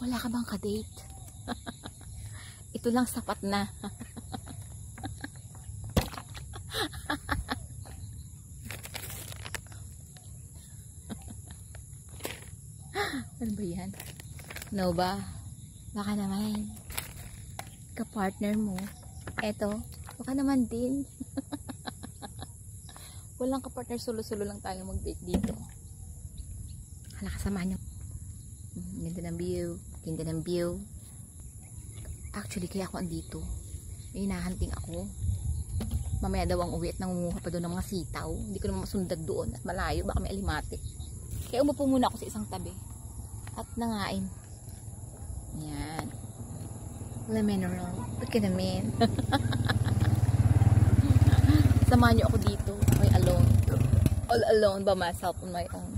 Wala ka bang ka-date? Ito lang sapat na. Ano ba yan? No ba? Baka naman ka-partner mo. Eto, baka naman din. Walang ka-partner, solo-solo lang tayo mag-date dito. Hala, kasama nyo. Ganda ng view. Ganda ng view. Actually, kaya ako andito. May hinahanting ako. Mamaya daw ang uwi at nangunguha pa doon ng mga sitaw. Hindi ko naman masundag doon at malayo. Baka may alimate. Kaya umupo muna ako sa isang tabi. At nangain. Yan. Wala mineral. Look at namin. Samahan nyo ako dito. Ako'y alone. All alone by myself on my own.